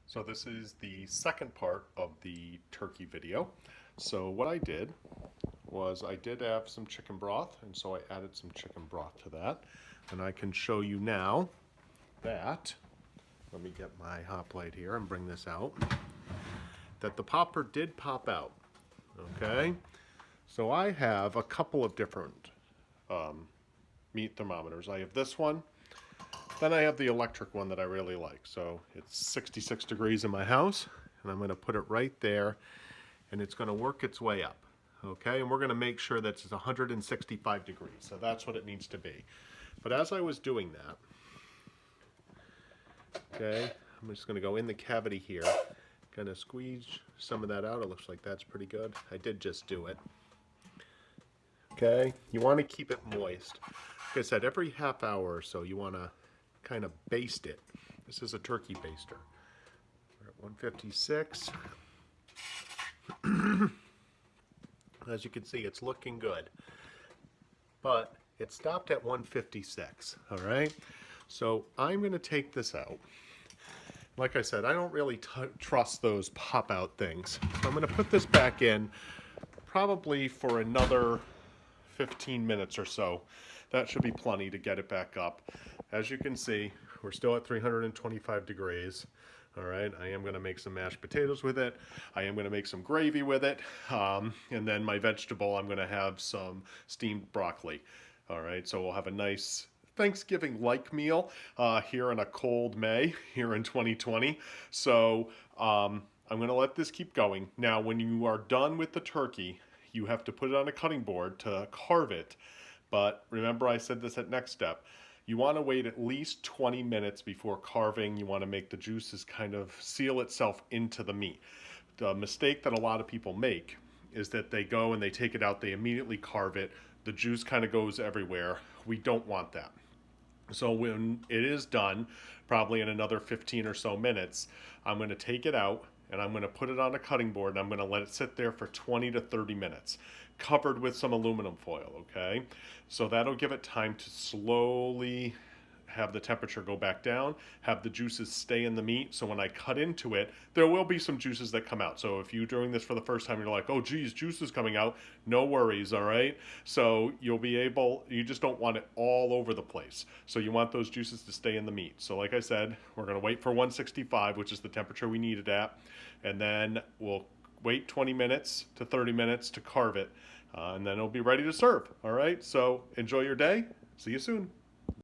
So this is the second part of the turkey video. So what I did was I did have some chicken broth, and so I added some chicken broth to that. And I can show you now that, let me get my hot plate here and bring this out, that the popper did pop out, okay? So I have a couple of different meat thermometers. I have this one, then I have the electric one that I really like. So it's 66 degrees in my house, and I'm going to put it right there, and it's going to work its way up. Okay, and we're going to make sure that it's 165 degrees. So that's what it needs to be. But as I was doing that, okay, I'm just going to go in the cavity here, kind of squeeze some of that out. It looks like that's pretty good. I did just do it. Okay, you want to keep it moist. Like I said, every half hour or so, you want to kind of baste it. This is a turkey baster. We're at 156. As you can see, it's looking good, but it stopped at 156. All right, so I'm going to take this out. Like I said, I don't really trust those pop out things, so I'm going to put this back in probably for another 15 minutes or so. That should be plenty to get it back up. As you can see, we're still at 325 degrees. All right, I am going to make some mashed potatoes with it. I am going to make some gravy with it. And then my vegetable, I'm going to have some steamed broccoli. All right, so we'll have a nice Thanksgiving-like meal here in a cold May, here in 2020. So I'm going to let this keep going. Now, when you are done with the turkey, you have to put it on a cutting board to carve it. But remember, I said this at next step. You want to wait at least 20 minutes before carving. You want to make the juices kind of seal itself into the meat. The mistake that a lot of people make is that they go and they take it out, they immediately carve it. The juice kind of goes everywhere. We don't want that. So when it is done, probably in another 15 or so minutes, I'm going to take it out and I'm going to put it on a cutting board and I'm going to let it sit there for 20 to 30 minutes, covered with some aluminum foil, okay? So that'll give it time to slowly have the temperature go back down, have the juices stay in the meat. So when I cut into it, there will be some juices that come out. So if you're doing this for the first time, you're like, oh geez, juice is coming out, no worries, all right? So you'll be able, you just don't want it all over the place. So you want those juices to stay in the meat. So like I said, we're gonna wait for 165, which is the temperature we need it at. And then we'll wait 20 minutes to 30 minutes to carve it. And then it'll be ready to serve, all right? So enjoy your day. See you soon.